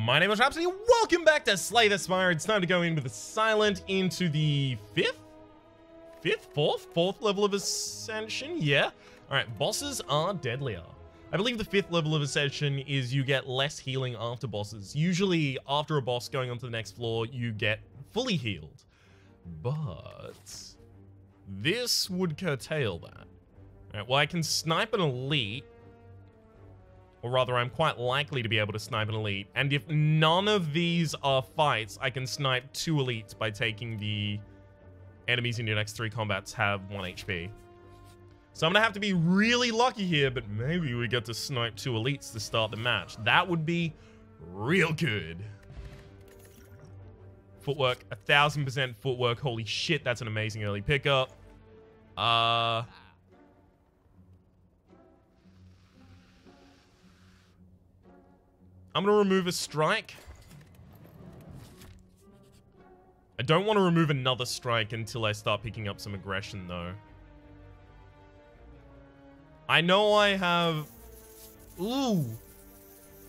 My name is Rhapsody. Welcome back to Slay the Spire. It's time to go in with the Silent into the fourth level of Ascension. Yeah. All right. Bosses are deadlier. I believe the 5th level of Ascension is you get less healing after bosses. Usually after a boss going on to the next floor, you get fully healed. But this would curtail that. All right. Well, I can snipe an elite. Or rather, I'm quite likely to be able to snipe an elite. And if none of these are fights, I can snipe 2 elites by taking the enemies in your next 3 combats have 1 HP. So I'm going to have to be really lucky here, but maybe we get to snipe 2 elites to start the match. That would be real good. Footwork, 1000% footwork. Holy shit, that's an amazing early pickup. I'm going to remove a strike. I don't want to remove another strike until I start picking up some aggression, though. I know I have... Ooh.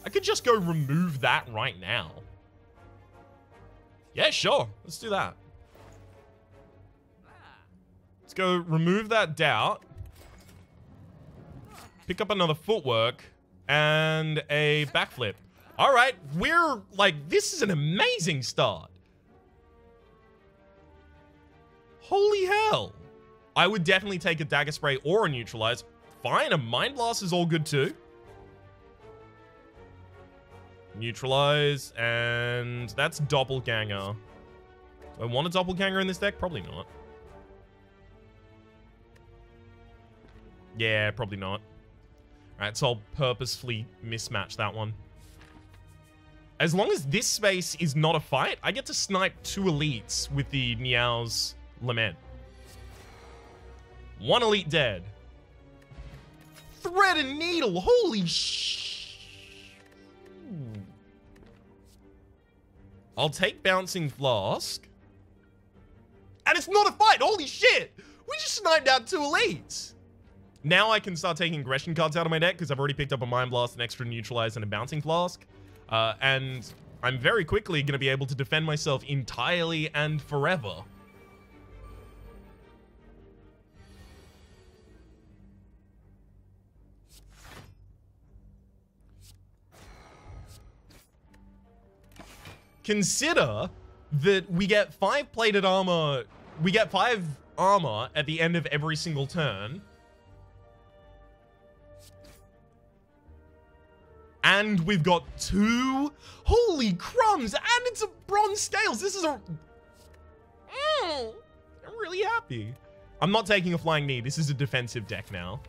I could just go remove that right now. Yeah, sure. Let's do that. Let's go remove that doubt. Pick up another footwork. And a backflip. All right, we're like, this is an amazing start. Holy hell. I would definitely take a dagger spray or a neutralize. Fine, a mind blast is all good too. Neutralize, and that's doppelganger. Do I want a doppelganger in this deck? Probably not. Yeah, probably not. Alright, so I'll purposefully mismatch that one. As long as this space is not a fight, I get to snipe 2 elites with the Niao's Lament. 1 elite dead. Thread and needle, holy I'll take Bouncing Flask. And it's not a fight, holy shit! We just sniped out 2 elites! Now I can start taking aggression cards out of my deck because I've already picked up a Mind Blast, an extra Neutralize, and a Bouncing Flask. And I'm very quickly going to be able to defend myself entirely and forever. Consider that we get 5 plated armor. We get 5 armor at the end of every single turn. And we've got 2. Holy crumbs! And it's a bronze scales. This is a... I'm really happy. I'm not taking a flying knee. This is a defensive deck now.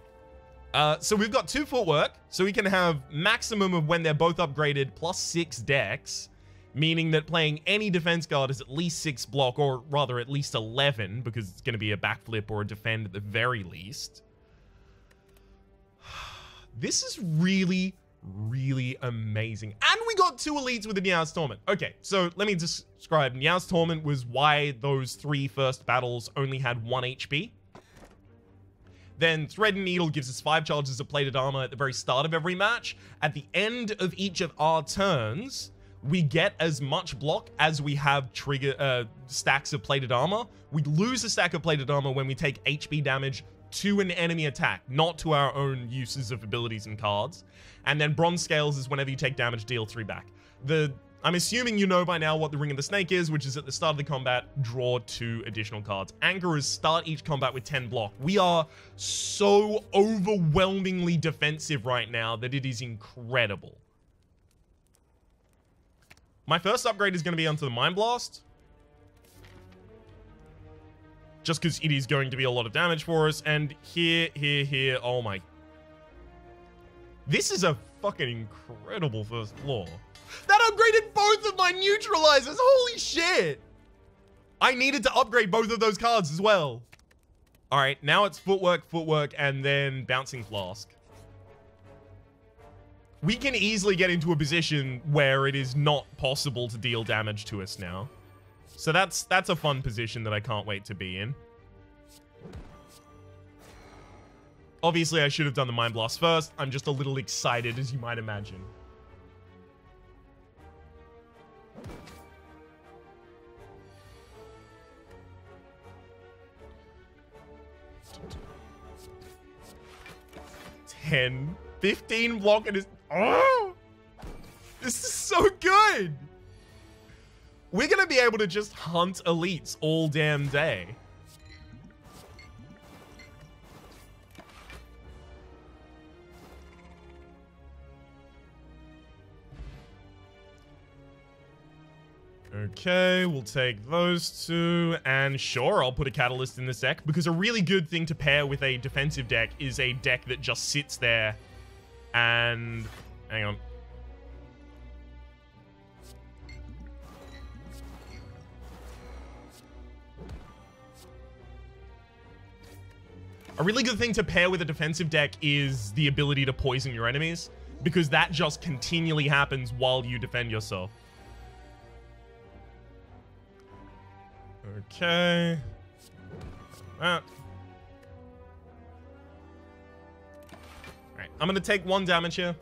So we've got 2 footwork. So we can have maximum of when they're both upgraded plus 6 decks. Meaning that playing any defense card is at least 6 block, or rather at least 11, because it's going to be a backflip or a defend at the very least. This is really amazing. And we got 2 elites with the Niao's Torment. Okay, so let me describe. Niao's Torment was why those 3 first battles only had 1 HP. Then Thread and Needle gives us 5 charges of plated armor at the very start of every match. At the end of each of our turns, we get as much block as we have trigger stacks of plated armor. We lose a stack of plated armor when we take HP damage to an enemy attack, not to our own uses of abilities and cards. And then bronze scales is whenever you take damage, deal 3 back. I'm assuming you know by now what the Ring of the Snake is, which is at the start of the combat, draw 2 additional cards. Anchors start each combat with 10 block. We are so overwhelmingly defensive right now that it is incredible. My first upgrade is going to be onto the Mind Blast. Just because it is going to be a lot of damage for us. And here, oh my. This is a fucking incredible first floor. That upgraded both of my neutralizers. Holy shit. I needed to upgrade both of those cards as well. All right, now it's footwork, and then Bouncing Flask. We can easily get into a position where it is not possible to deal damage to us now. So that's a fun position that I can't wait to be in. Obviously, I should have done the Mind Blast first. I'm just a little excited, as you might imagine. 10, 15 block and oh! This is so good! We're gonna be able to just hunt elites all damn day. Okay, we'll take those two, and sure, I'll put a catalyst in this deck, because a really good thing to pair with a defensive deck is a deck that just sits there and... hang on. A really good thing to pair with a defensive deck is the ability to poison your enemies, because that just continually happens while you defend yourself. Okay. That. Alright, I'm gonna take 1 damage here.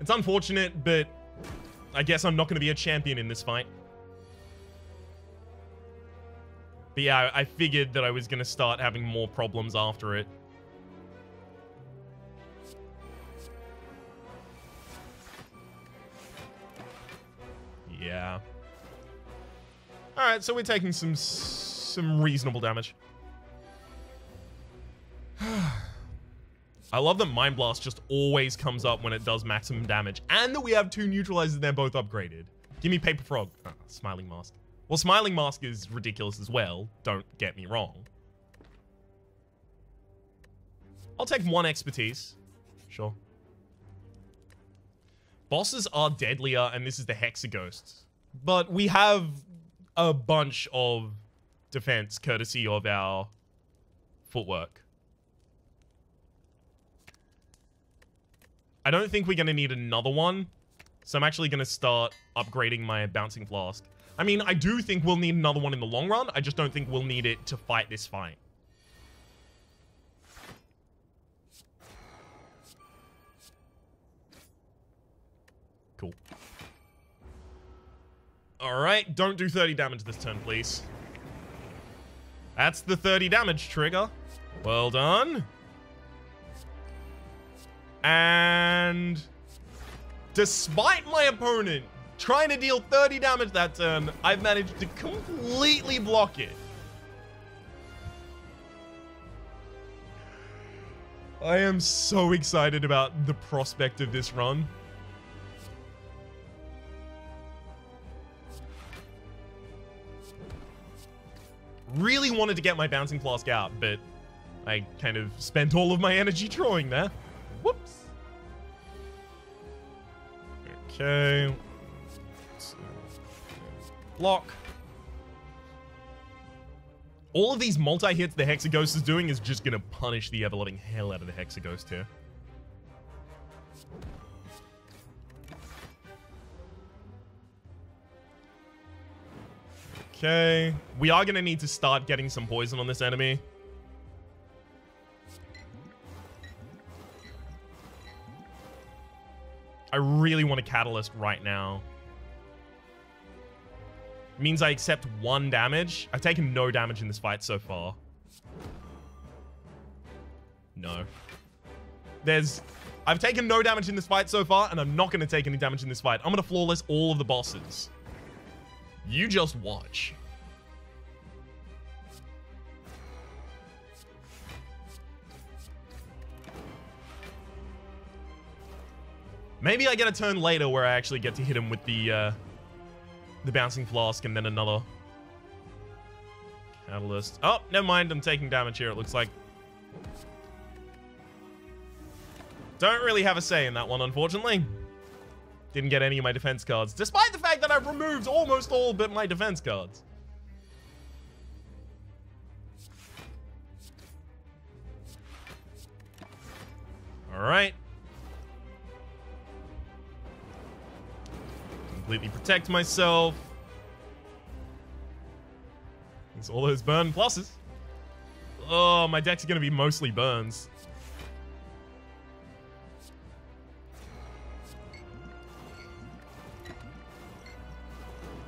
It's unfortunate, but I guess I'm not gonna be a champion in this fight. But yeah, I figured that I was gonna start having more problems after it. Yeah. Alright, so we're taking some reasonable damage. I love that Mind Blast just always comes up when it does maximum damage, and that we have 2 neutralizers and they're both upgraded. Give me Paper Frog. Smiling Mask. Well, Smiling Mask is ridiculous as well, don't get me wrong. I'll take 1 expertise. Sure. Bosses are deadlier, and this is the Hexaghosts. But we have a bunch of defense courtesy of our footwork. I don't think we're going to need another one, so I'm actually going to start upgrading my Bouncing Flask. I mean, I do think we'll need another one in the long run. I just don't think we'll need it to fight this fight. Cool. Alright, don't do 30 damage this turn, please. That's the 30 damage trigger. Well done. And despite my opponent trying to deal 30 damage that turn, I've managed to completely block it. I am so excited about the prospect of this run. Really wanted to get my Bouncing Flask out, but I kind of spent all of my energy drawing there. Whoops. Okay. Block. All of these multi-hits the Hexaghost is doing is just going to punish the ever-loving hell out of the Hexaghost here. Okay. We are going to need to start getting some poison on this enemy. I really want a Catalyst right now. Means I accept 1 damage. I've taken no damage in this fight so far. No. I've taken no damage in this fight so far, and I'm not going to take any damage in this fight. I'm going to flawless all of the bosses. You just watch. Maybe I get a turn later where I actually get to hit him with the Bouncing Flask and then another Catalyst. Oh, never mind. I'm taking damage here, it looks like. Don't really have a say in that one, unfortunately. Didn't get any of my defense cards, despite the fact that I've removed almost all but my defense cards. Alright. Completely protect myself. It's all those burn pluses. Oh, my deck's gonna be mostly burns.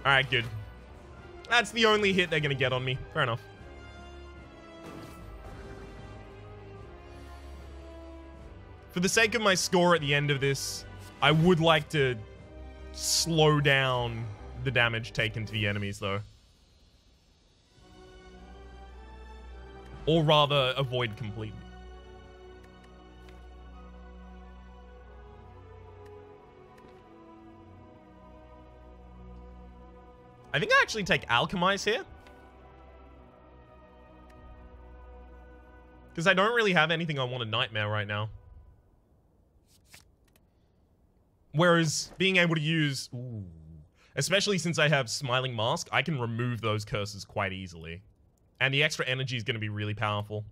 Alright, good. That's the only hit they're gonna get on me. Fair enough. For the sake of my score at the end of this, I would like to slow down the damage taken to the enemies, though. Or rather, avoid completely. I think I actually take Alchemize here. Because I don't really have anything I want to Nightmare right now. Whereas being able to use... Ooh, especially since I have Smiling Mask, I can remove those curses quite easily. And the extra energy is going to be really powerful.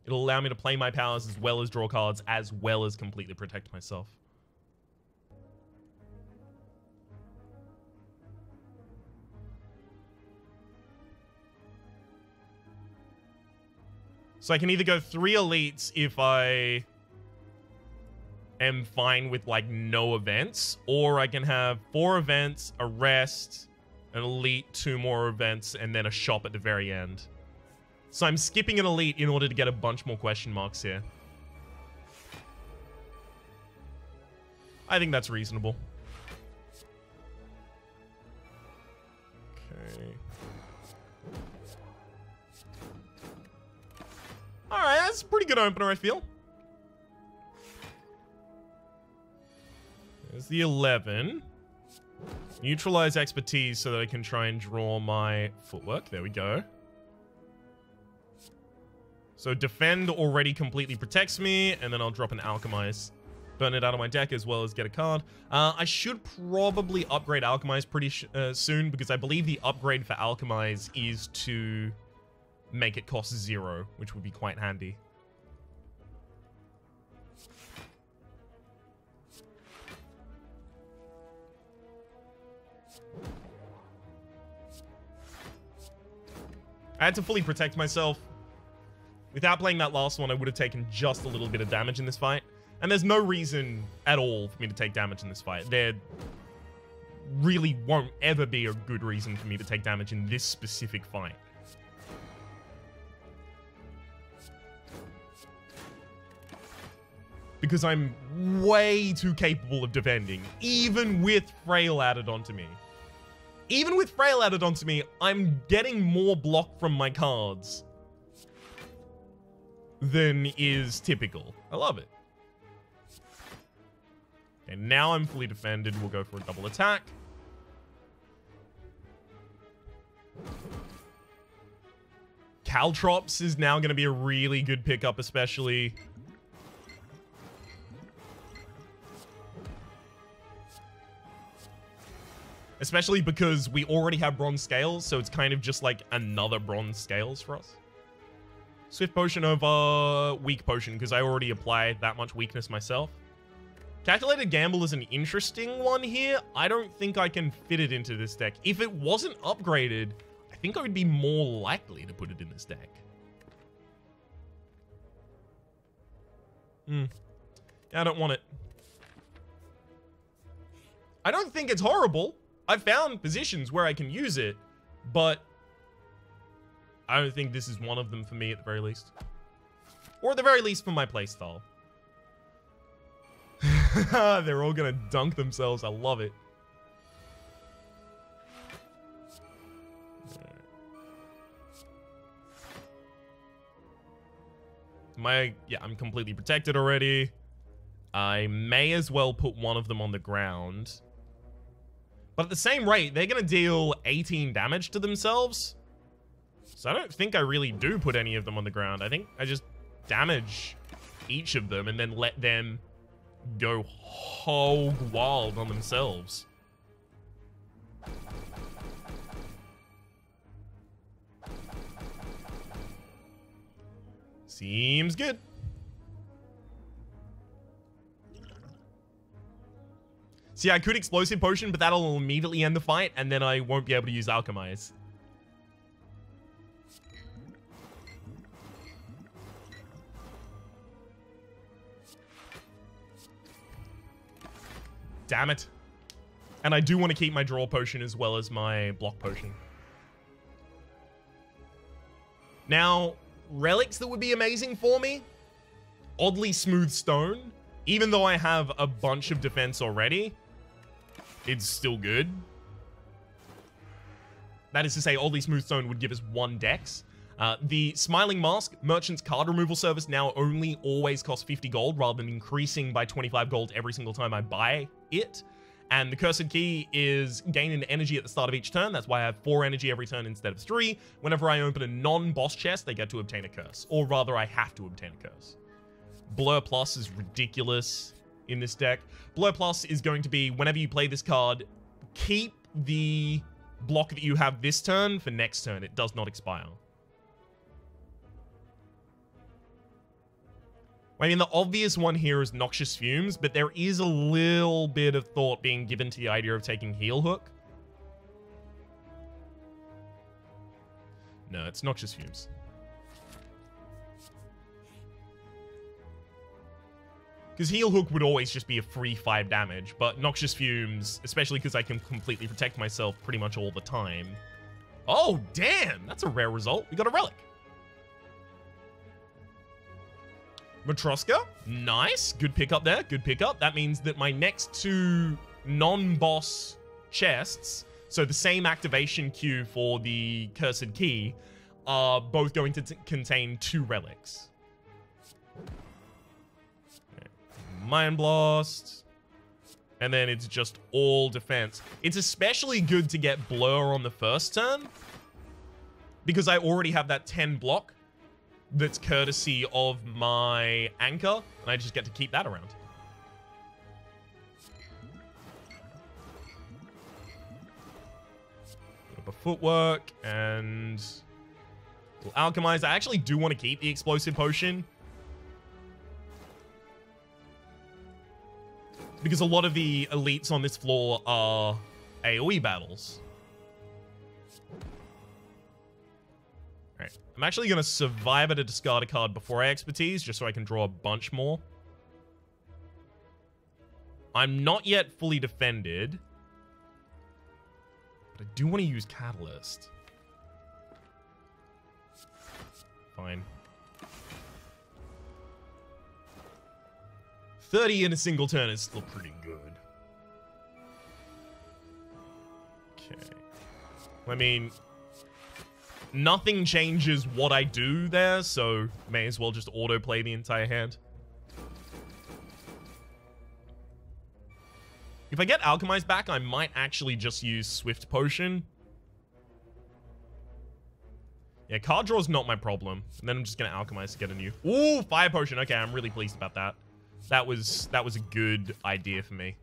It'll allow me to play my powers as well as draw cards, as well as completely protect myself. So I can either go 3 elites if I am fine with, like, no events, or I can have 4 events, a rest, an elite, 2 more events, and then a shop at the very end. So I'm skipping an elite in order to get a bunch more question marks here. I think that's reasonable. Okay. Alright, that's a pretty good opener, I feel. There's the 11. Neutralize expertise so that I can try and draw my footwork. There we go. So defend already completely protects me, and then I'll drop an Alchemize. Burn it out of my deck as well as get a card. I should probably upgrade Alchemize pretty soon, because I believe the upgrade for Alchemize is to make it cost 0, which would be quite handy. I had to fully protect myself. Without playing that last one, I would have taken just a little bit of damage in this fight. And there's no reason at all for me to take damage in this fight. There really won't ever be a good reason for me to take damage in this specific fight. Because I'm way too capable of defending, even with Frail added onto me. Even with Frail added onto me, I'm getting more block from my cards than is typical. I love it. And now I'm fully defended. We'll go for a double attack. Caltrops is now going to be a really good pickup, especially. Especially because we already have bronze scales, so it's kind of just like another bronze scales for us. Swift potion over weak potion, because I already applied that much weakness myself. Calculated gamble is an interesting one here. I don't think I can fit it into this deck. If it wasn't upgraded, I think I would be more likely to put it in this deck. Yeah, I don't want it. I don't think it's horrible. I've found positions where I can use it, but I don't think this is one of them for me at the very least. Or at the very least for my playstyle. They're all gonna dunk themselves. I love it. I'm completely protected already. I may as well put one of them on the ground. But at the same rate, they're going to deal 18 damage to themselves. So I don't think I really do put any of them on the ground. I think I just damage each of them and then let them go hog wild on themselves. Seems good. See, I could Explosive Potion, but that'll immediately end the fight, and then I won't be able to use Alchemize. Damn it. And I do want to keep my Draw Potion as well as my Block Potion. Now, relics that would be amazing for me? Oddly Smooth Stone. Even though I have a bunch of defense already, it's still good. That is to say, Oddly Smooth Stone would give us 1 dex. The Smiling Mask, Merchant's card removal service, now only always costs 50 gold rather than increasing by 25 gold every single time I buy it. And the Cursed Key is gain an energy at the start of each turn. That's why I have 4 energy every turn instead of 3. Whenever I open a non-boss chest, they get to obtain a curse. Or rather, I have to obtain a curse. Blur Plus is ridiculous in this deck. Blur Plus is going to be, whenever you play this card, keep the block that you have this turn for next turn. It does not expire. I mean, the obvious one here is Noxious Fumes, but there is a little bit of thought being given to the idea of taking Heel Hook. No, it's Noxious Fumes. Because Heel Hook would always just be a free 5 damage, but Noxious Fumes, especially because I can completely protect myself pretty much all the time. Oh, damn! That's a rare result. We got a Relic. Matroska, nice. Good pickup there, good pickup. That means that my next 2 non-boss chests, so the same activation queue for the Cursed Key, are both going to contain 2 relics. Mind Blast. And then it's just all defense. It's especially good to get Blur on the first turn, because I already have that 10 block that's courtesy of my anchor, and I just get to keep that around. Up a footwork and we'll alchemize. I actually do want to keep the explosive potion, because a lot of the elites on this floor are AoE battles. Alright, I'm actually going to survive at a discard a card before I expertise, just so I can draw a bunch more. I'm not yet fully defended, but I do want to use Catalyst. Fine. 30 in a single turn is still pretty good. Okay. I mean, nothing changes what I do there, so may as well just autoplay the entire hand. If I get Alchemize back, I might actually just use Swift Potion. Yeah, card draw's not my problem. And then I'm just going to Alchemize to get a new... Ooh, Fire Potion. Okay, I'm really pleased about that. That was a good idea for me.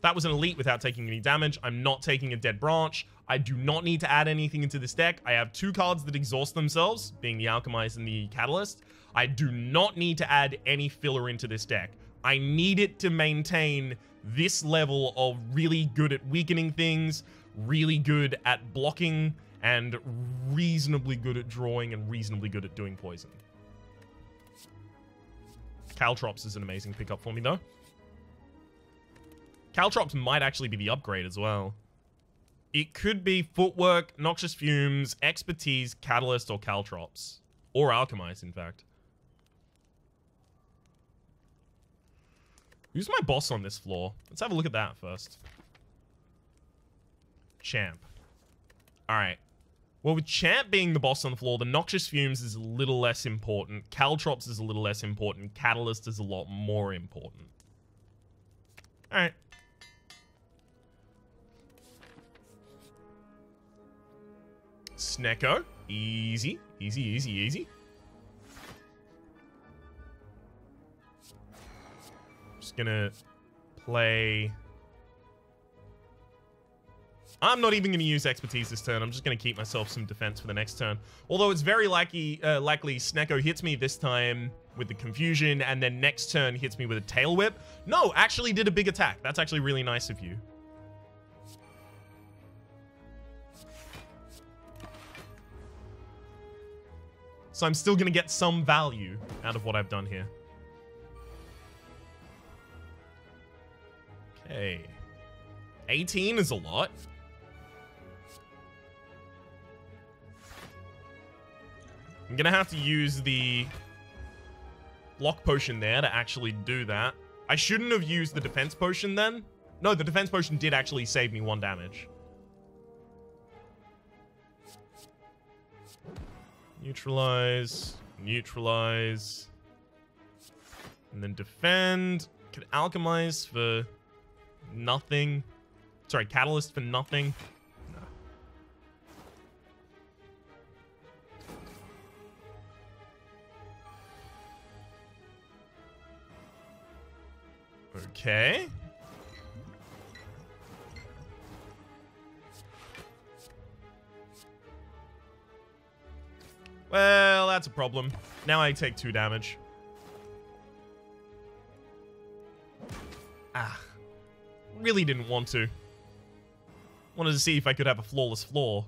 That was an elite without taking any damage. I'm not taking a Dead Branch. I do not need to add anything into this deck. I have 2 cards that exhaust themselves, being the Alchemize and the Catalyst. I do not need to add any filler into this deck. I need it to maintain this level of really good at weakening things, really good at blocking, and reasonably good at drawing, and reasonably good at doing poison. Caltrops is an amazing pickup for me, though. Caltrops might actually be the upgrade as well. It could be Footwork, Noxious Fumes, Expertise, Catalyst, or Caltrops. Or Alchemize, in fact. Who's my boss on this floor? Let's have a look at that first. Champ. Alright. Well, with Champ being the boss on the floor, the Noxious Fumes is a little less important. Caltrops is a little less important. Catalyst is a lot more important. Alright. Snecko. Easy. Easy, easy, easy. Just gonna play... I'm not even going to use Expertise this turn. I'm just going to keep myself some defense for the next turn. Although it's very likely Snecko hits me this time with the Confusion, and then next turn hits me with a Tail Whip. No, actually did a big attack. That's actually really nice of you. So I'm still going to get some value out of what I've done here. Okay. 18 is a lot. I'm gonna have to use the block potion there to actually do that. I shouldn't have used the defense potion then. No, the defense potion did actually save me 1 damage. Neutralize. Neutralize. And then defend. Could alchemize for nothing. Sorry, catalyst for nothing. No. Okay. Well, that's a problem. Now I take 2 damage. Ah. Really didn't want to. Wanted to see if I could have a flawless floor.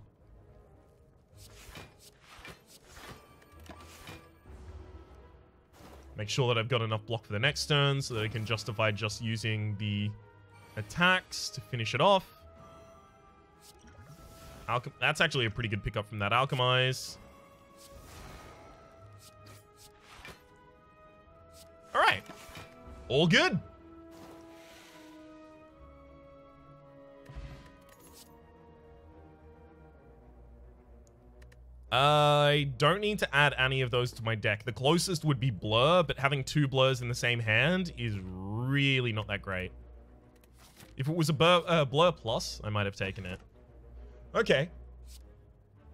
Make sure that I've got enough block for the next turn so that I can justify just using the attacks to finish it off. That's actually a pretty good pickup from that Alchemize. Alright. All good. I don't need to add any of those to my deck. The closest would be Blur, but having 2 Blurs in the same hand is really not that great. If it was a Blur Plus, I might have taken it. Okay.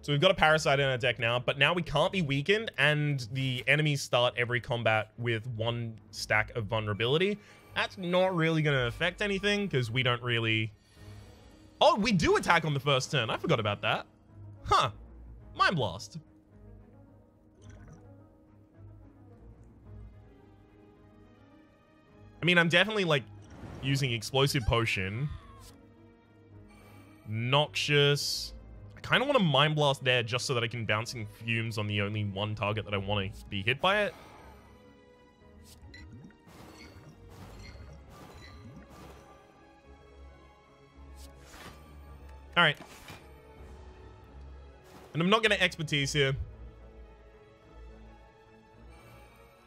So we've got a Parasite in our deck now, but now we can't be weakened, and the enemies start every combat with 1 stack of vulnerability. That's not really going to affect anything, because we don't really... Oh, we do attack on the first turn. I forgot about that. Huh. Mind Blast. I mean, I'm definitely, like, using Explosive Potion. Noxious. I kind of want to Mind Blast there just so that I can Bouncing Fumes on the only 1 target that I want to be hit by it. Alright. And I'm not going to Expertise here.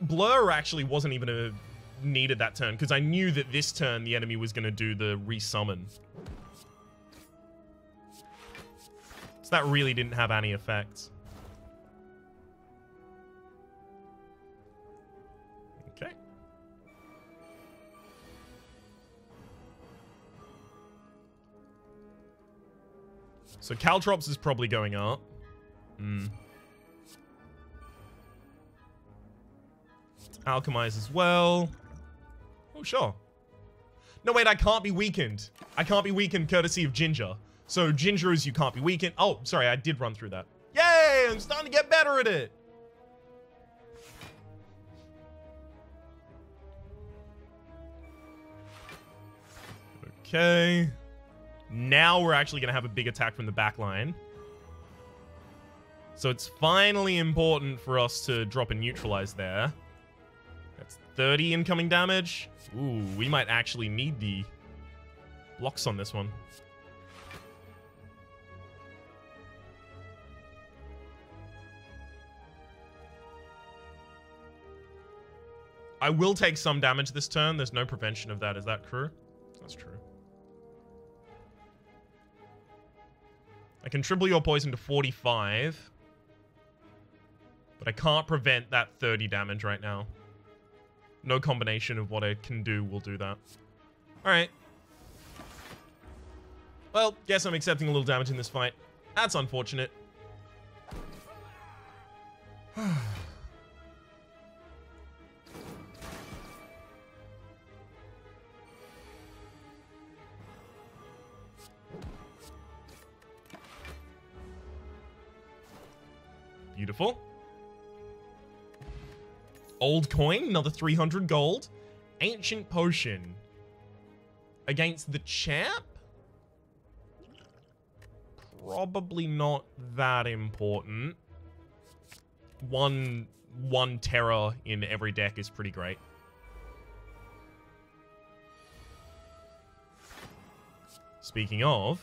Blur actually wasn't even needed that turn, because I knew that this turn the enemy was going to do the resummon. So that really didn't have any effect. Okay. So Caltrops is probably going up. Alchemize as well. Oh, sure. No, wait, I can't be weakened. I can't be weakened courtesy of Ginger. So Ginger is you can't be weakened. Oh, sorry, I did run through that. Yay, I'm starting to get better at it. Okay. Now we're actually going to have a big attack from the back line. So it's finally important for us to drop a Neutralize there. That's 30 incoming damage. Ooh, we might actually need the blocks on this one. I will take some damage this turn. There's no prevention of that. Is that true? That's true. I can triple your poison to 45. But I can't prevent that 30 damage right now. No combination of what I can do will do that. Alright. Well, guess I'm accepting a little damage in this fight. That's unfortunate. Beautiful. Old coin, another 300 gold. Ancient potion. Against the champ? Probably not that important. One terror in every deck is pretty great. Speaking of,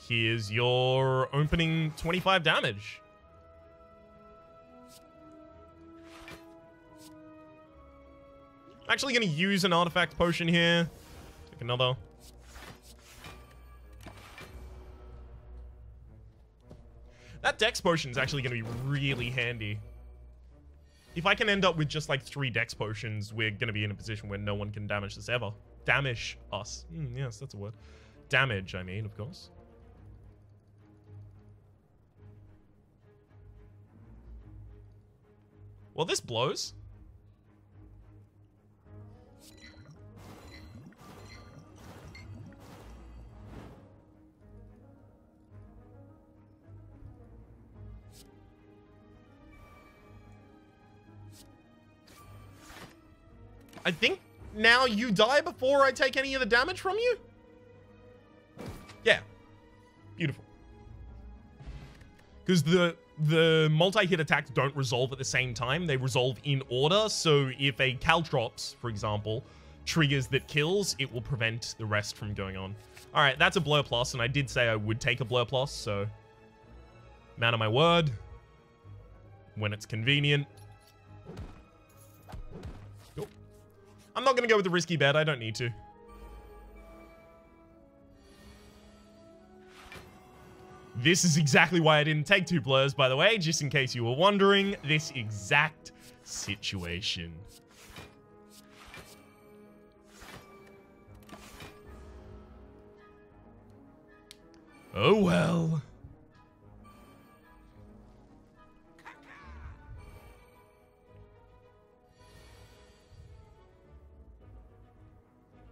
here's your opening 25 damage. actually going to use an artifact potion here. Take another. That dex potion is actually going to be really handy. If I can end up with just like 3 dex potions, we're going to be in a position where no one can damage us ever. Damage us. Yes, that's a word. Damage, I mean, of course. Well, this blows. I think now you die before I take any of the damage from you? Yeah. Beautiful. Because the multi-hit attacks don't resolve at the same time. They resolve in order. So if a Caltrops, for example, triggers that kills, it will prevent the rest from going on. All right, that's a Blur Plus, and I did say I would take a Blur Plus, so man of my word. When it's convenient. Nope. I'm not going to go with the risky bet. I don't need to. This is exactly why I didn't take 2 blurs, by the way, just in case you were wondering. This exact situation. Oh well.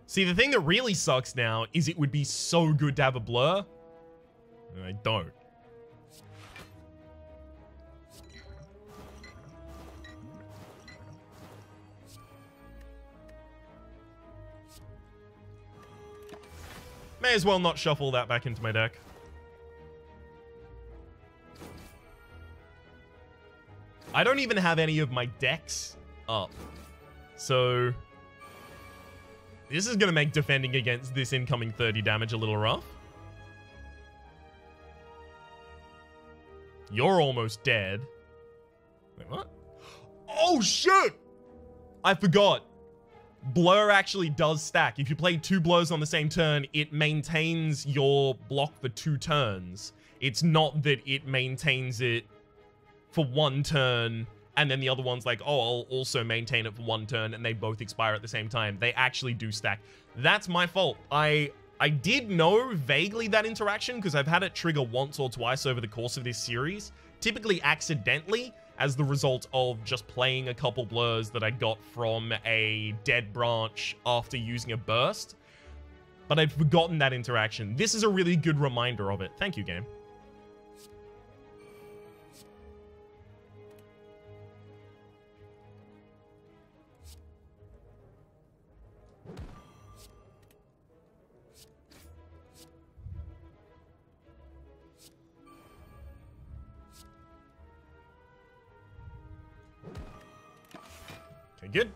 See, the thing that really sucks now is it would be so good to have a blur. And I don't. May as well not shuffle that back into my deck. I don't even have any of my decks up. So this is going to make defending against this incoming 30 damage a little rough. You're almost dead. Wait, what? Oh, shit! I forgot. Blur actually does stack. If you play 2 blows on the same turn, it maintains your block for 2 turns. It's not that it maintains it for 1 turn, and then the other one's like, oh, I'll also maintain it for 1 turn, and they both expire at the same time. They actually do stack. That's my fault. I did know vaguely that interaction because I've had it trigger once or twice over the course of this series, typically accidentally as the result of just playing a couple blurs that I got from a dead branch after using a burst. But I'd forgotten that interaction. This is a really good reminder of it. Thank you, game. Good.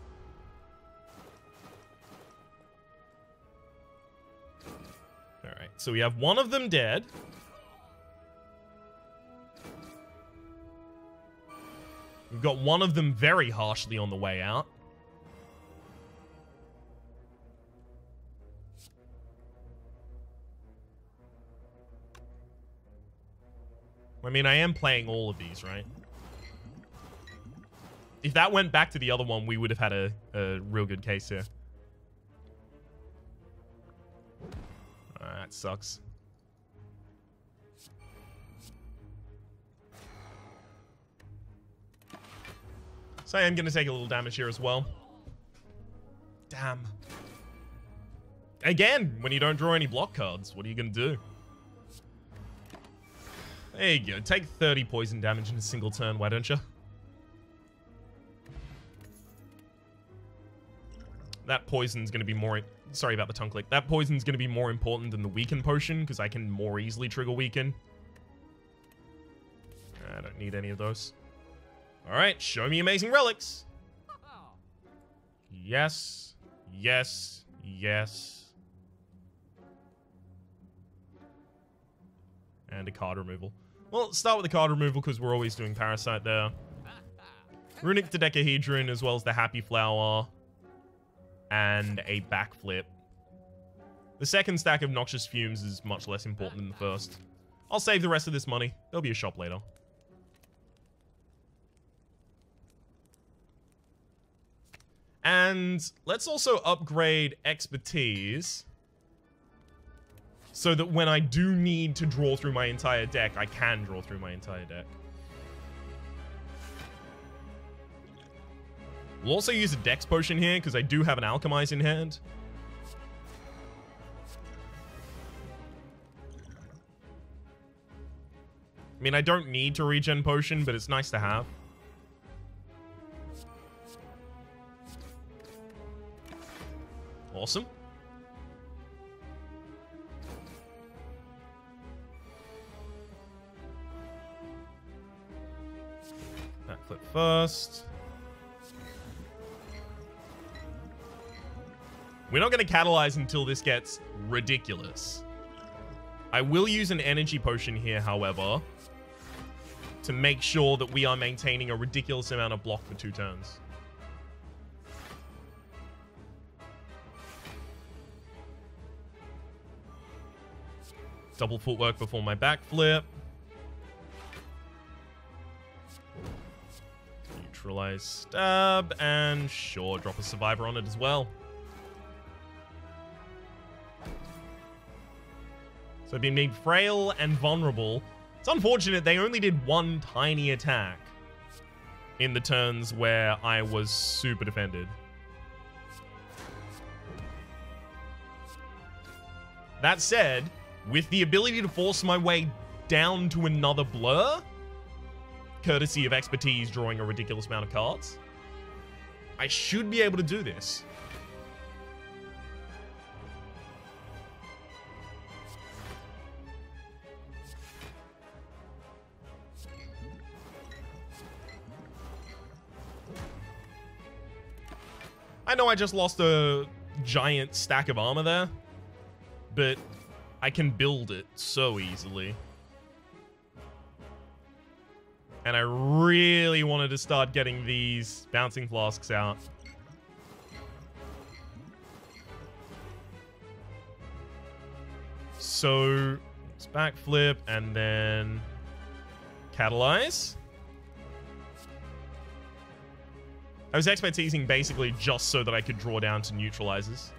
All right, so we have one of them dead. We've got one of them very harshly on the way out. I mean, I am playing all of these, right? If that went back to the other one, we would have had a real good case here. That sucks. So I am going to take a little damage here as well. Damn. Again, when you don't draw any block cards, what are you going to do? There you go. Take 30 poison damage in a single turn, why don't you? That poison's going to be more... Sorry about the tongue click. That poison's going to be more important than the weaken potion, because I can more easily trigger weaken. I don't need any of those. Alright, show me amazing relics. Yes. Yes. Yes. And a card removal. Well, let's start with the card removal, because we're always doing Parasite there. Runic Dodecahedron, as well as the Happy Flower. and a backflip. The second stack of Noxious Fumes is much less important than the first. I'll save the rest of this money. There'll be a shop later. And let's also upgrade Expertise so that when I do need to draw through my entire deck, I can draw through my entire deck. We'll also use a Dex Potion here because I do have an Alchemize in hand. I mean, I don't need to regen Potion, but it's nice to have. Awesome. Backflip first. We're not going to catalyze until this gets ridiculous. I will use an energy potion here, however, to make sure that we are maintaining a ridiculous amount of block for 2 turns. Double footwork before my backflip. Neutralize stab, and sure, drop a survivor on it as well. So I've been made frail and vulnerable. It's unfortunate they only did 1 tiny attack in the turns where I was super defended. That said, with the ability to force my way down to another blur, courtesy of Expertise drawing a ridiculous amount of cards, I should be able to do this. I know I just lost a giant stack of armor there, but I can build it so easily. And I really wanted to start getting these bouncing flasks out. So, it's backflip and then catalyze. I was expertising basically just so that I could draw down to neutralizers.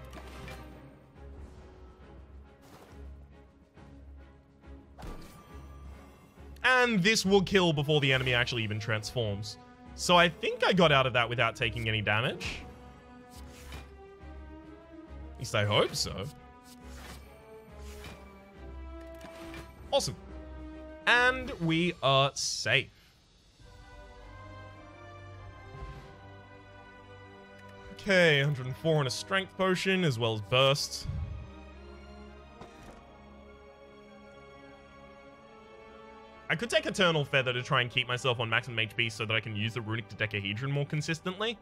And this will kill before the enemy actually even transforms. So I think I got out of that without taking any damage. At least I hope so. Awesome. And we are safe. Okay, 104 and a strength potion, as well as burst. I could take Eternal Feather to try and keep myself on maximum HP so that I can use the Runic Dodecahedron more consistently.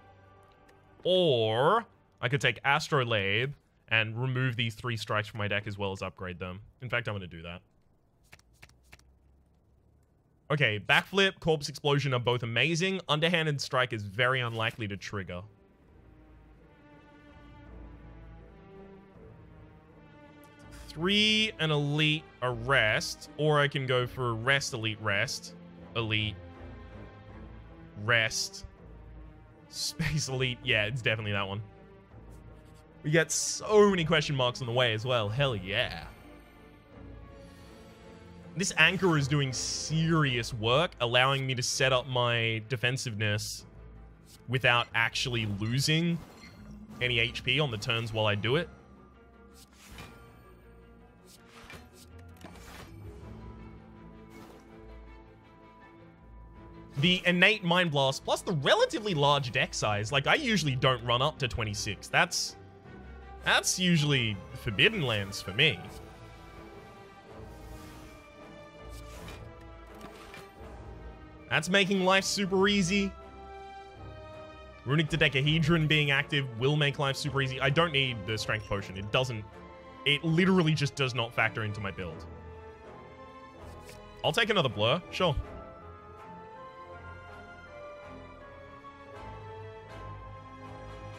Or I could take Astrolabe and remove these 3 strikes from my deck as well as upgrade them. In fact, I'm going to do that. Okay, Backflip, Corpse Explosion are both amazing. Underhanded Strike is very unlikely to trigger. Three, an Elite, a Rest, or I can go for a Rest, Elite, Rest, Elite, Rest, Space Elite. Yeah, it's definitely that one. We get so many question marks on the way as well. Hell yeah. This Anchor is doing serious work, allowing me to set up my defensiveness without actually losing any HP on the turns while I do it. The innate Mind Blast, plus the relatively large deck size. Like, I usually don't run up to 26. That's usually Forbidden Lands for me. That's making life super easy. Runic Dodecahedron being active will make life super easy. I don't need the Strength Potion. It doesn't... It literally just does not factor into my build. I'll take another Blur, sure.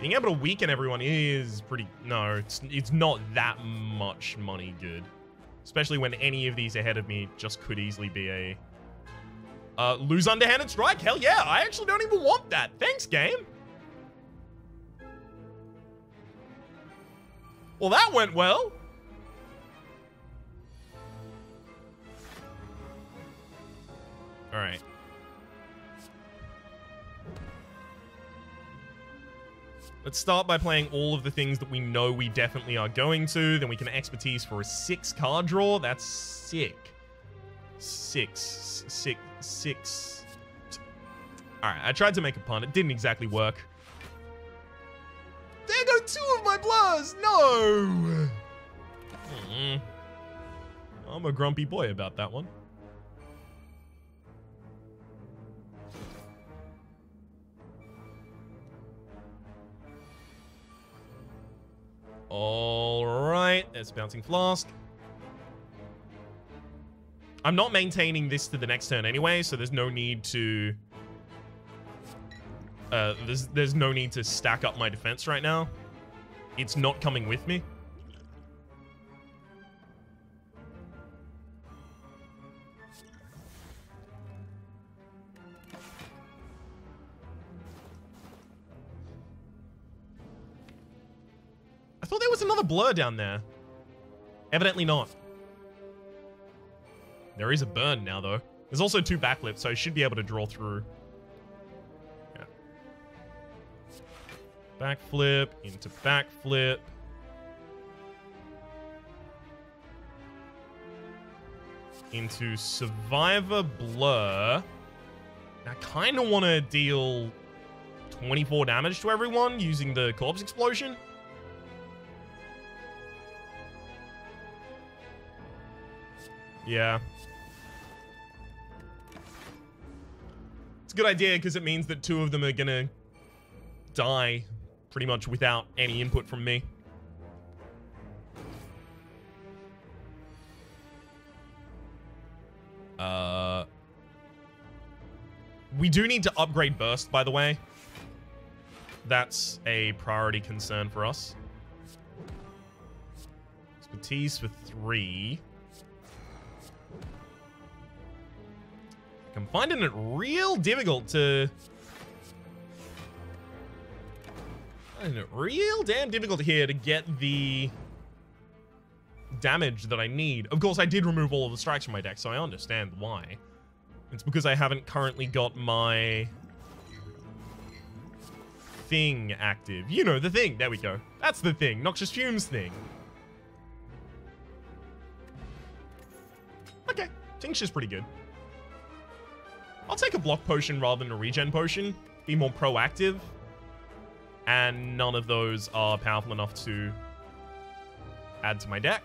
Being able to weaken everyone is pretty... No, it's not that much money good. Especially when any of these ahead of me just could easily be a... lose underhanded strike? Hell yeah, I actually don't even want that. Thanks, game. Well, that went well. All right. Let's start by playing all of the things that we know we definitely are going to. Then we can expertise for a 6-card draw. That's sick. Six. All right, I tried to make a pun. It didn't exactly work. There go 2 of my blurs. No. I'm a grumpy boy about that one. All right, there's Bouncing Flask. I'm not maintaining this to the next turn anyway, so there's no need to... there's no need to stack up my defense right now. It's not coming with me. I thought there was another blur down there. Evidently not. There is a burn now, though. There's also 2 backflips, so I should be able to draw through. Yeah. Backflip into backflip. Into Survivor Blur. I kind of want to deal 24 damage to everyone using the Corpse Explosion. Yeah. It's a good idea because it means that 2 of them are gonna die pretty much without any input from me. We do need to upgrade Burst, by the way. That's a priority concern for us. Expertise for 3. I'm finding it real difficult to... Finding it real damn difficult here to get the damage that I need. Of course, I did remove all of the strikes from my deck, so I understand why. It's because I haven't currently got my thing active. You know, the thing. There we go. That's the thing. Noxious Fumes thing. Okay. Tincture's pretty good. I'll take a block potion rather than a regen potion. Be more proactive. And none of those are powerful enough to add to my deck.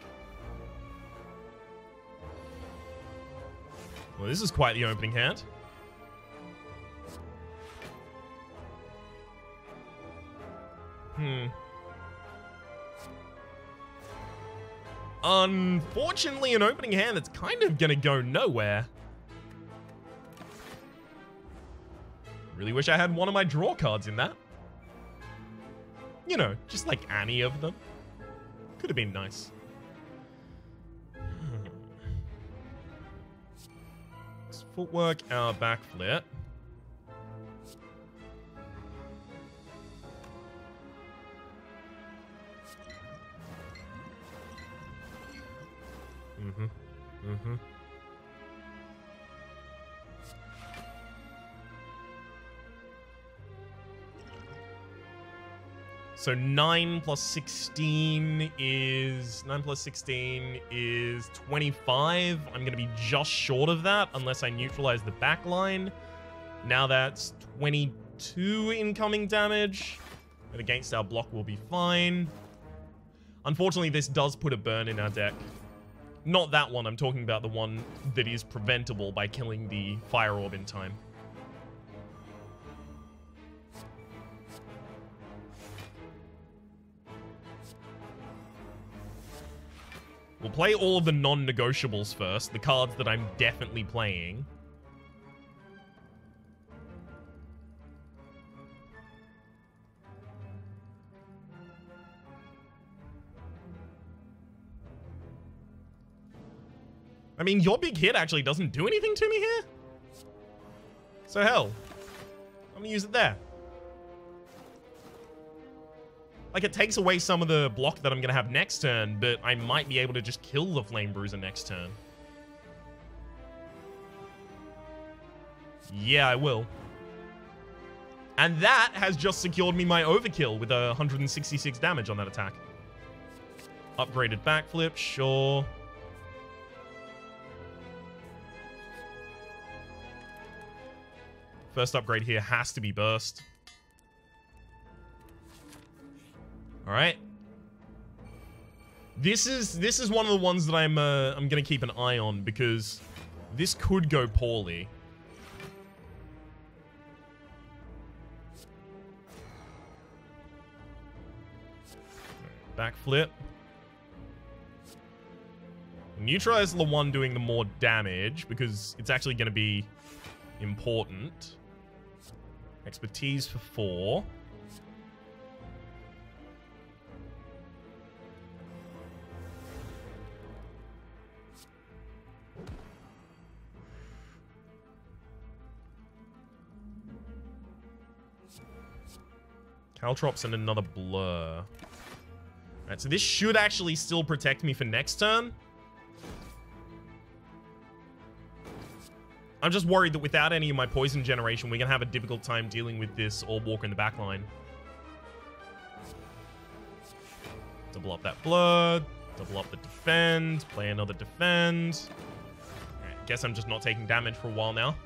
Well, this is quite the opening hand. Unfortunately, an opening hand that's kind of gonna go nowhere. Really wish I had one of my draw cards in that. You know, just like any of them. Could have been nice. Footwork, our backflip. So 9 plus 16 is 25. I'm going to be just short of that unless I neutralize the back line. Now that's 22 incoming damage. And against our block will be fine. Unfortunately, this does put a burn in our deck. Not that one. I'm talking about the one that is preventable by killing the fire orb in time. We'll play all of the non-negotiables first, the cards that I'm definitely playing. I mean, your big hit actually doesn't do anything to me here. So hell, I'm gonna use it there. Like, it takes away some of the block that I'm gonna have next turn, but I might be able to just kill the Flame Bruiser next turn. Yeah, I will. And that has just secured me my overkill with 166 damage on that attack. Upgraded backflip, sure. First upgrade here has to be burst. All right. This is one of the ones that I'm gonna keep an eye on because this could go poorly. Backflip. Neutralize the one doing the more damage because it's actually going to be important. Expertise for 4. Caltrops and another blur. Alright, so this should actually still protect me for next turn. I'm just worried that without any of my poison generation, we're going to have a difficult time dealing with this Orb Walker in the back line. Double up that blood. Double up the defend. Play another defend. Alright, guess I'm just not taking damage for a while now.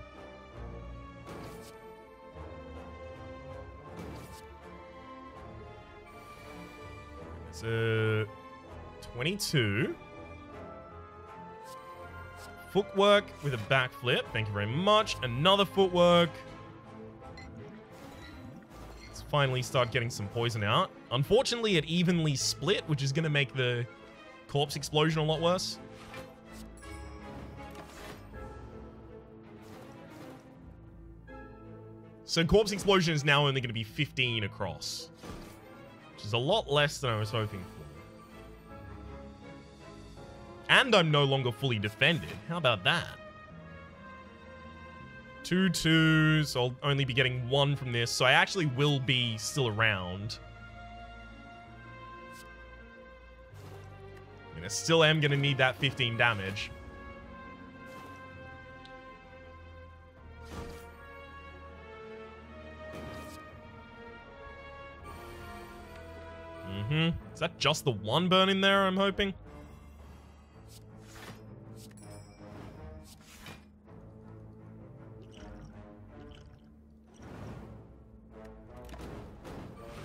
So, 22. Footwork with a backflip. Thank you very much. Another footwork. Let's finally start getting some poison out. Unfortunately, it evenly split, which is going to make the corpse explosion a lot worse. So corpse explosion is now only going to be 15 across, which is a lot less than I was hoping for. And I'm no longer fully defended. How about that? 2 2s. So I'll only be getting 1 from this. So I actually will be still around. I mean, I still am going to need that 15 damage. Is that just the 1 burn in there, I'm hoping?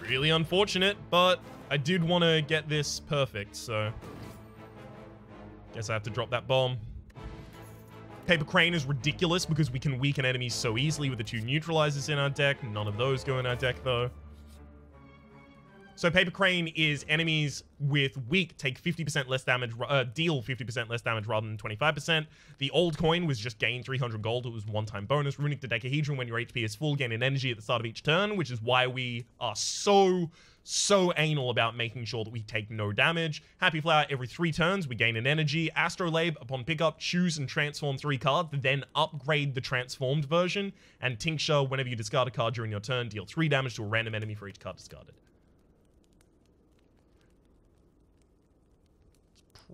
Really unfortunate, but I did want to get this perfect, so guess I have to drop that bomb. Paper Crane is ridiculous because we can weaken enemies so easily with the 2 neutralizers in our deck. None of those go in our deck, though. So Paper Crane is enemies with weak take 50% less damage, deal 50% less damage rather than 25%. The old coin was just gain 300 gold. It was one-time bonus. Runic Dodecahedron, when your HP is full, gain an energy at the start of each turn, which is why we are so anal about making sure that we take no damage. Happy Flower, every 3 turns, we gain an energy. Astrolabe, upon pickup, choose and transform 3 cards, then upgrade the transformed version. And Tincture, whenever you discard a card during your turn, deal 3 damage to a random enemy for each card discarded.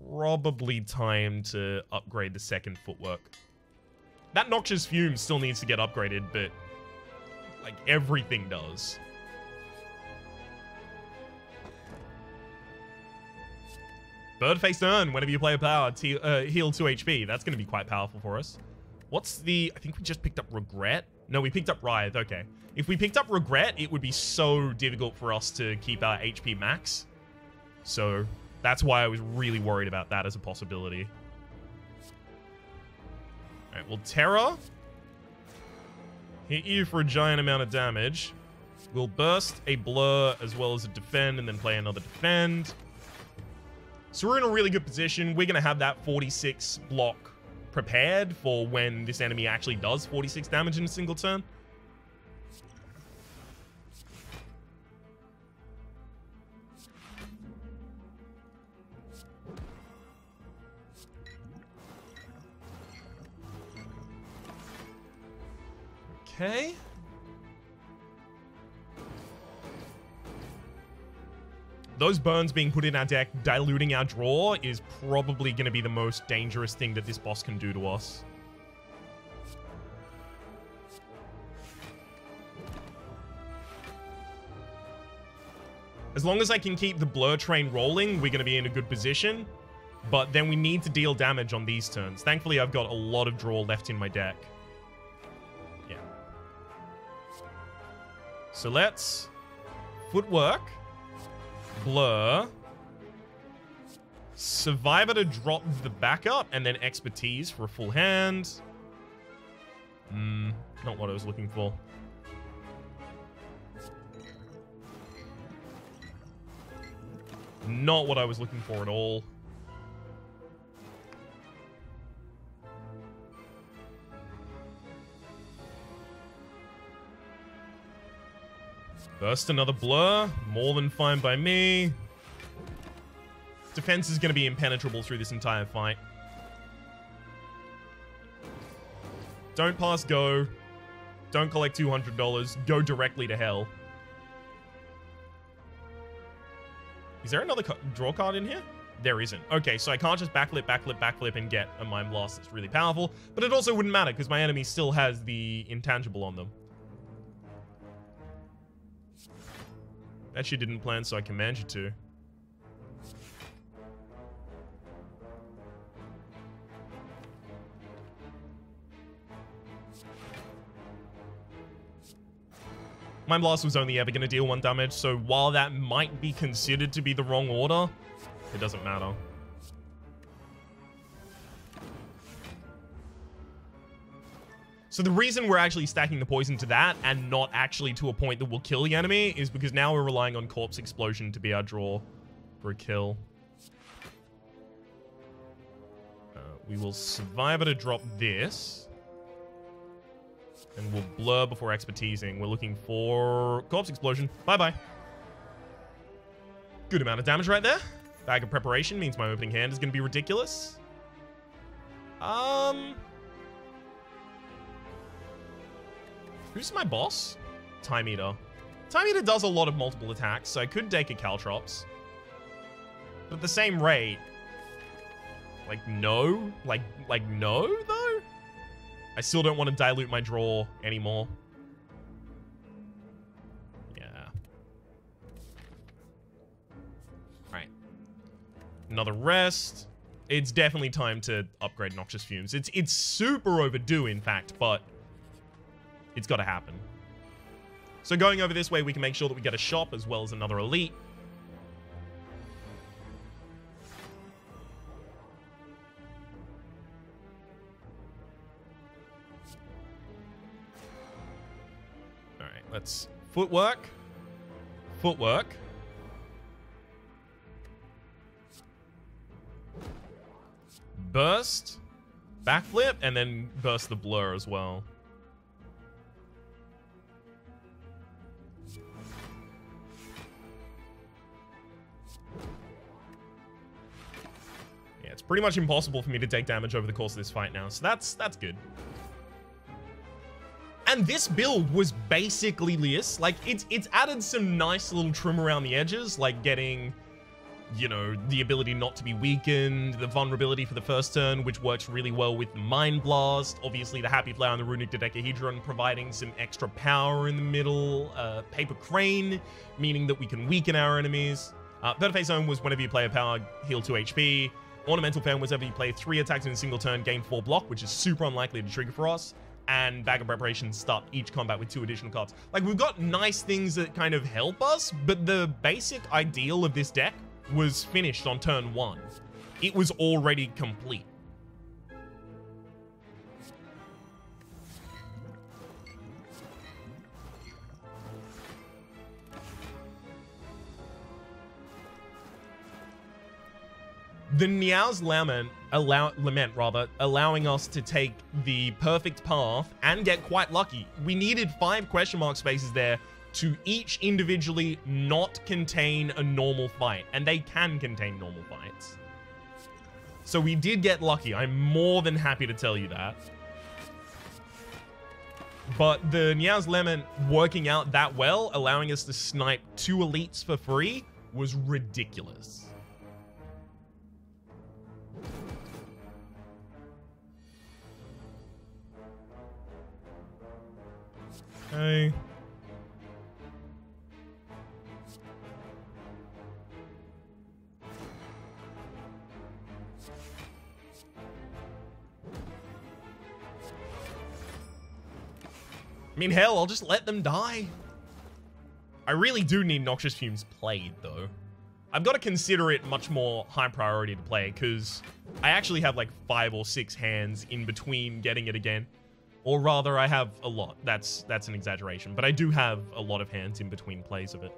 Probably time to upgrade the second footwork. That Noxious Fume still needs to get upgraded, but like everything does. Birdface Urn, whenever you play a power, heal 2 HP. That's going to be quite powerful for us. What's the... I think we just picked up Regret. No, we picked up Writhe. Okay. If we picked up Regret, it would be so difficult for us to keep our HP max. So... that's why I was really worried about that as a possibility. Alright, well, Terror. Hit you for a giant amount of damage. We'll burst a Blur as well as a Defend and then play another Defend. So we're in a really good position. We're going to have that 46 block prepared for when this enemy actually does 46 damage in a single turn. Okay. Those burns being put in our deck, diluting our draw, is probably going to be the most dangerous thing that this boss can do to us. As long as I can keep the blur train rolling, we're going to be in a good position. But then we need to deal damage on these turns. Thankfully, I've got a lot of draw left in my deck. Yeah. So let's footwork, blur, survivor to drop the backup, and then expertise for a full hand. Not what I was looking for. Not what I was looking for at all. Burst another blur. More than fine by me. Defense is going to be impenetrable through this entire fight. Don't pass go. Don't collect $200. Go directly to hell. Is there another draw card in here? There isn't. Okay, so I can't just backflip, backflip, backflip and get a Mind Blast that's really powerful. But it also wouldn't matter because my enemy still has the intangible on them. Bet you didn't plan, so I command you to. Mind Blast was only ever going to deal 1 damage, so while that might be considered to be the wrong order, it doesn't matter. So the reason we're actually stacking the poison to that and not actually to a point that will kill the enemy is because now we're relying on Corpse Explosion to be our draw for a kill. We will survive to drop this. And we'll blur before expertising. We're looking for Corpse Explosion. Bye-bye. Good amount of damage right there. Bag of Preparation means my opening hand is going to be ridiculous. Who's my boss? Time Eater. Time Eater does a lot of multiple attacks, so I could take a Caltrops. But at the same rate... Like, no? Like, no, though? I still don't want to dilute my draw anymore. Yeah. Alright. Another rest. It's definitely time to upgrade Noxious Fumes. It's super overdue, in fact, but it's got to happen. So going over this way, we can make sure that we get a shop as well as another elite. Alright, let's footwork. Footwork. Burst. Backflip, and then burst the blur as well. It's pretty much impossible for me to take damage over the course of this fight now, so that's good. And this build was basically this. Like, it's added some nice little trim around the edges, like getting, you know, the ability not to be weakened, the vulnerability for the first turn, which works really well with the Mind Blast, obviously the Happy Flower and the Runic Dodecahedron providing some extra power in the middle, Paper Crane, meaning that we can weaken our enemies. Vertiface Zone was whenever you play a power, heal 2 HP. Ornamental Fan was whenever you play 3 attacks in a single turn, gain 4 block, which is super unlikely to trigger for us. And Bag of Preparation start each combat with 2 additional cards. Like, we've got nice things that kind of help us, but the basic ideal of this deck was finished on turn 1. It was already complete. The Niao's Lament, allowing us to take the perfect path and get quite lucky. We needed 5 question mark spaces there to each individually not contain a normal fight, and they can contain normal fights. So we did get lucky. I'm more than happy to tell you that. But the Niao's Lemon working out that well, allowing us to snipe 2 elites for free, was ridiculous. Okay. I mean, hell, I'll just let them die. I really do need Noxious Fumes played, though. I've got to consider it much more high priority to play, because I actually have like 5 or 6 hands in between getting it again. Or rather, I have a lot. That's an exaggeration, but I do have a lot of hands in between plays of it.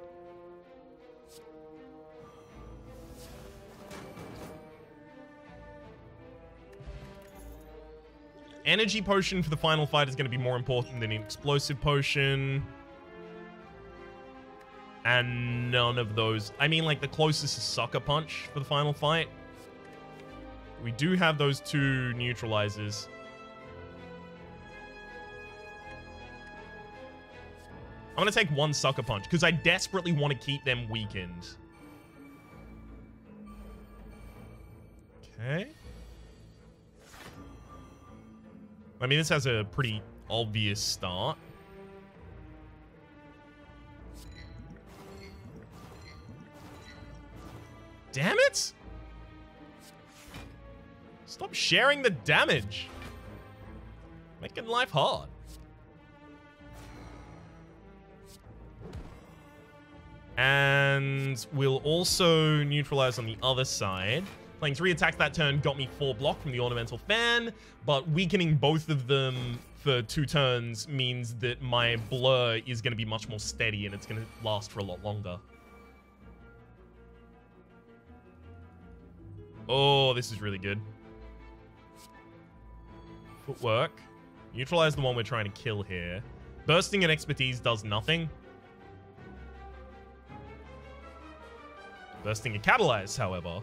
Energy potion for the final fight is going to be more important than an explosive potion. And none of those. I mean, like, the closest is Sucker Punch for the final fight. We do have those 2 neutralizers. I'm going to take 1 Sucker Punch because I desperately want to keep them weakened. Okay. I mean, this has a pretty obvious start. Damn it! Stop sharing the damage. Making life hard. And we'll also neutralize on the other side. Playing 3 attacks that turn got me 4 block from the Ornamental Fan, but weakening both of them for 2 turns means that my blur is going to be much more steady and it's going to last for a lot longer. Oh, this is really good. Footwork. Neutralize the one we're trying to kill here. Bursting and Expertise does nothing. Bursting and Catalyze, however,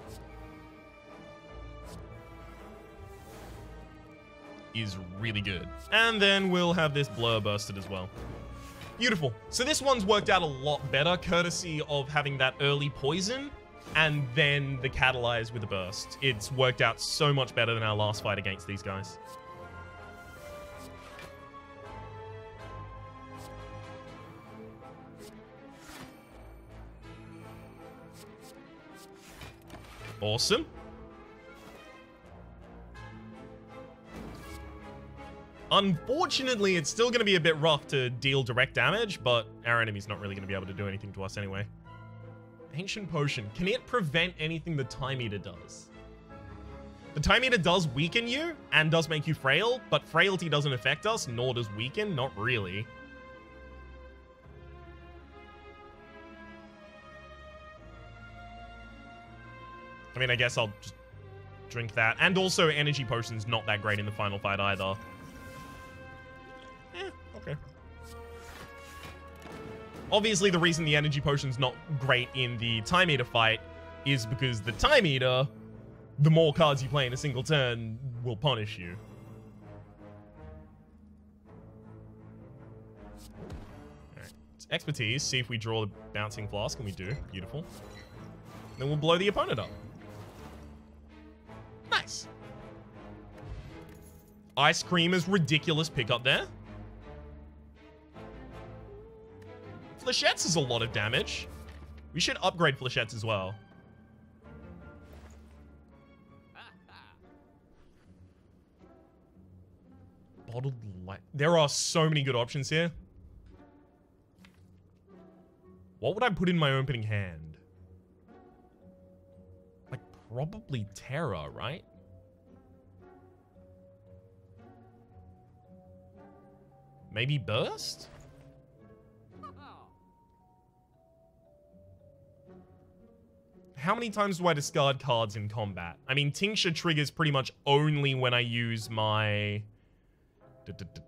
is really good. And then we'll have this blur bursted as well. Beautiful. So this one's worked out a lot better, courtesy of having that early poison and then the catalyze with the burst. It's worked out so much better than our last fight against these guys. Awesome. Unfortunately, it's still going to be a bit rough to deal direct damage, but our enemy's not really going to be able to do anything to us anyway. Ancient Potion. Can it prevent anything the Time Eater does? The Time Eater does weaken you and does make you frail, but frailty doesn't affect us, nor does weaken. Not really. I mean, I guess I'll just drink that. And also, Energy Potion's not that great in the final fight either. Okay. Obviously, the reason the Energy Potion's not great in the Time Eater fight is because the Time Eater, the more cards you play in a single turn, will punish you. Alright. It's Expertise. See if we draw the Bouncing Flask, and we do. Beautiful. Then we'll blow the opponent up. Nice. Ice Cream is ridiculous pickup there. Flechettes is a lot of damage. We should upgrade Flechettes as well. Bottled light. There are so many good options here. What would I put in my opening hand? Like, probably Terra, right? Maybe Burst? How many times do I discard cards in combat? I mean, Tincture triggers pretty much only when I use my...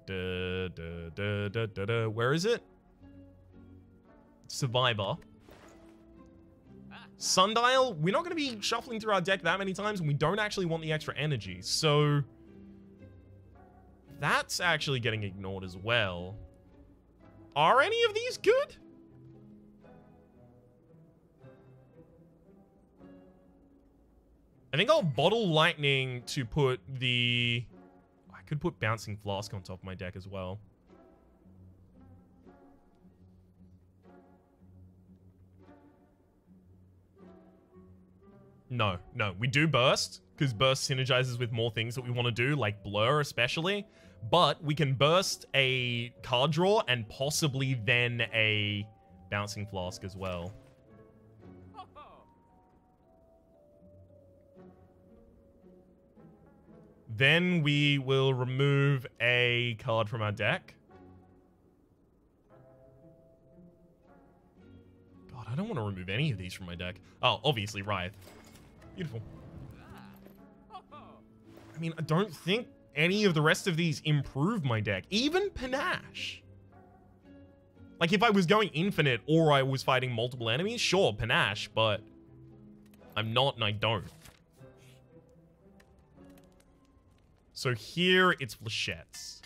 Where is it? Survivor. Sundial, we're not going to be shuffling through our deck that many times, and we don't actually want the extra energy. So, That's actually getting ignored as well. Are any of these good? I think I'll bottle lightning to put the... I could put bouncing flask on top of my deck as well. No, we do burst, because burst synergizes with more things that we want to do, like blur especially. But we can burst a card draw and possibly then a bouncing flask as well. Then we will remove a card from our deck. God, I don't want to remove any of these from my deck. Oh, obviously, Writhe. Beautiful. I mean, I don't think any of the rest of these improve my deck. Even Panache. Like, if I was going infinite or I was fighting multiple enemies, sure, Panache, but I'm not and I don't. So here, it's Flechettes.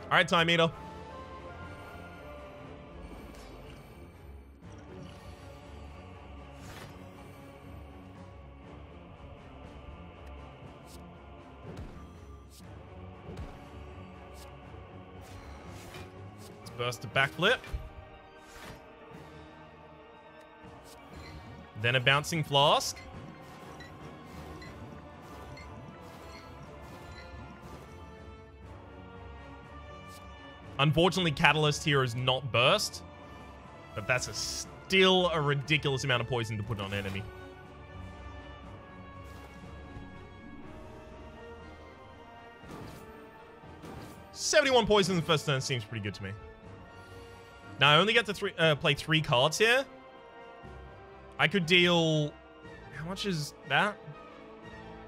Alright, Time Eater. Let's burst a backflip. Then a bouncing flask. Unfortunately, Catalyst here is not burst, but that's still a ridiculous amount of poison to put on an enemy. $71 poison in the first turn seems pretty good to me. Now, I only get to play 3 cards here. I could deal... How much is that?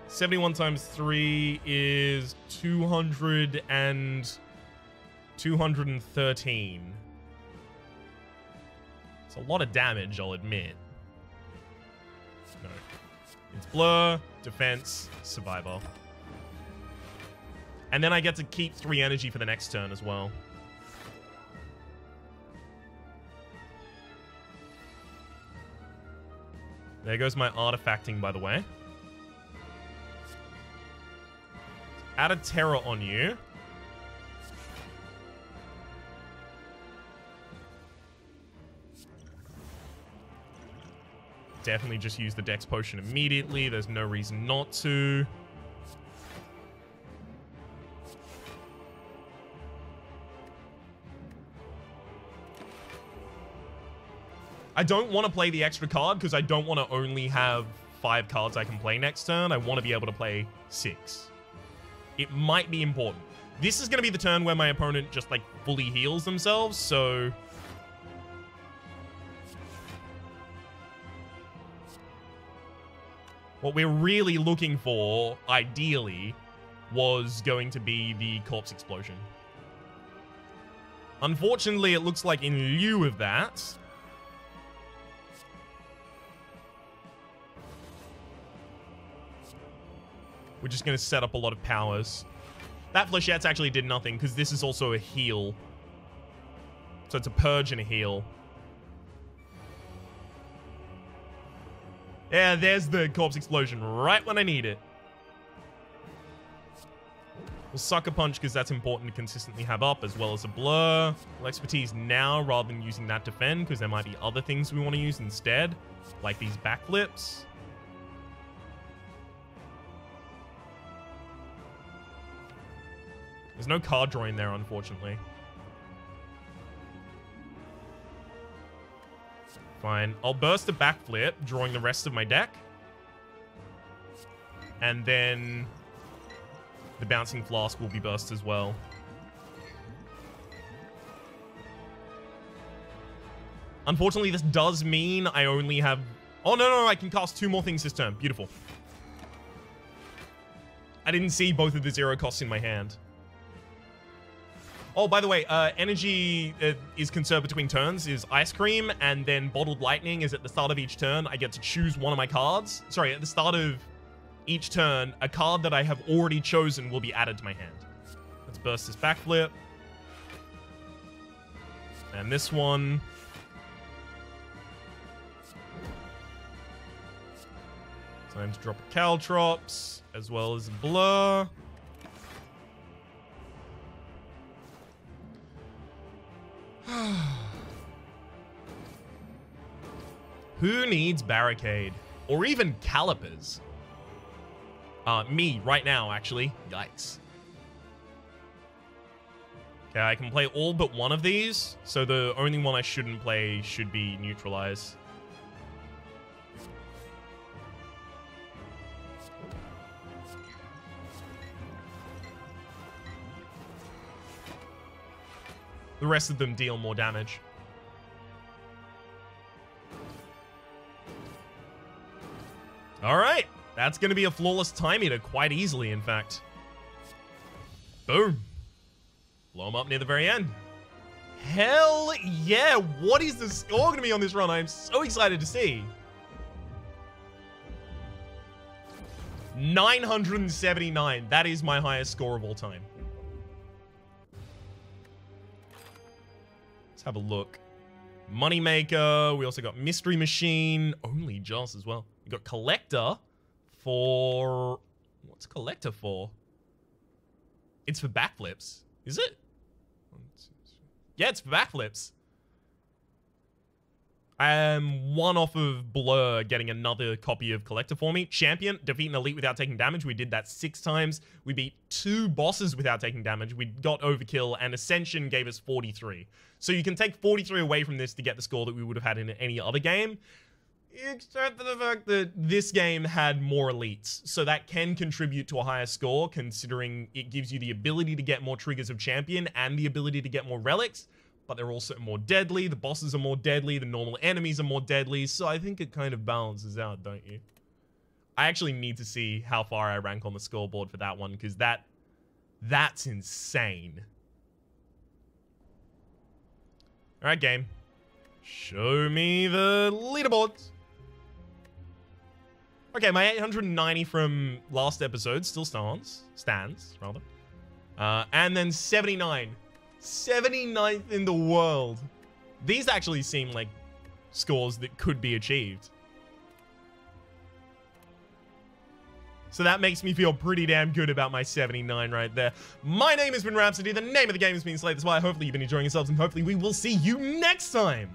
71 times 3 is 213. It's a lot of damage, I'll admit. No. It's Blur, Defense, Survivor. And then I get to keep 3 energy for the next turn as well. There goes my artifacting, by the way. Add a terror on you. Definitely just use the Dex Potion immediately. There's no reason not to. I don't want to play the extra card because I don't want to only have 5 cards I can play next turn. I want to be able to play 6. It might be important. This is going to be the turn where my opponent just, like, fully heals themselves, so... What we're really looking for, ideally, was going to be the Corpse Explosion. Unfortunately, it looks like in lieu of that... We're just going to set up a lot of powers. That Flechette's actually did nothing, because this is also a heal. So it's a purge and a heal. Yeah, there's the Corpse Explosion right when I need it. We'll Sucker Punch, because that's important to consistently have up, as well as a Blur. We'll Expertise now, rather than using that Defend, because there might be other things we want to use instead. Like these backflips. There's no card drawing there, unfortunately. Fine. I'll burst a backflip, drawing the rest of my deck. And then the Bouncing Flask will be burst as well. Unfortunately, this does mean I only have... Oh, no, I can cast 2 more things this turn. Beautiful. I didn't see both of the 0 costs in my hand. Oh, by the way, energy is conserved between turns, is Ice Cream, and then Bottled Lightning is at the start of each turn. I get to choose one of my cards. Sorry, at the start of each turn, a card that I have already chosen will be added to my hand. Let's burst this backflip. And this one. Time to drop a Caltrops, as well as a Blur. Who needs Barricade? Or even Calipers? Me, right now, actually. Yikes. Okay, I can play all but one of these, so the only one I shouldn't play should be Neutralize. The rest of them deal more damage. All right. That's going to be a flawless time eater quite easily, in fact. Boom. Blow him up near the very end. Hell yeah. What is the score going to be on this run? I'm so excited to see. 979. That is my highest score of all time. Have a look. Moneymaker. We also got Mystery Machine. Only Joss as well. We got Collector for... What's Collector for? It's for backflips. Is it? Yeah, it's for backflips. I am one off of Blur getting another copy of Collector for me. Champion, defeat an elite without taking damage. We did that 6 times. We beat 2 bosses without taking damage. We got Overkill, and Ascension gave us 43. So you can take 43 away from this to get the score that we would have had in any other game. Except for the fact that this game had more elites. So that can contribute to a higher score, considering it gives you the ability to get more triggers of champion and the ability to get more relics. But they're also more deadly. The bosses are more deadly. The normal enemies are more deadly. So I think it kind of balances out, don't you? I actually need to see how far I rank on the scoreboard for that one, because that's insane. All right, game. Show me the leaderboards. Okay, my 890 from last episode still stands, rather. And then 79. 79th in the world. These actually seem like scores that could be achieved. So that makes me feel pretty damn good about my 79 right there. My name has been Rhapsody. The name of the game has been Slay the Spire. Hopefully you've been enjoying yourselves, and hopefully we will see you next time.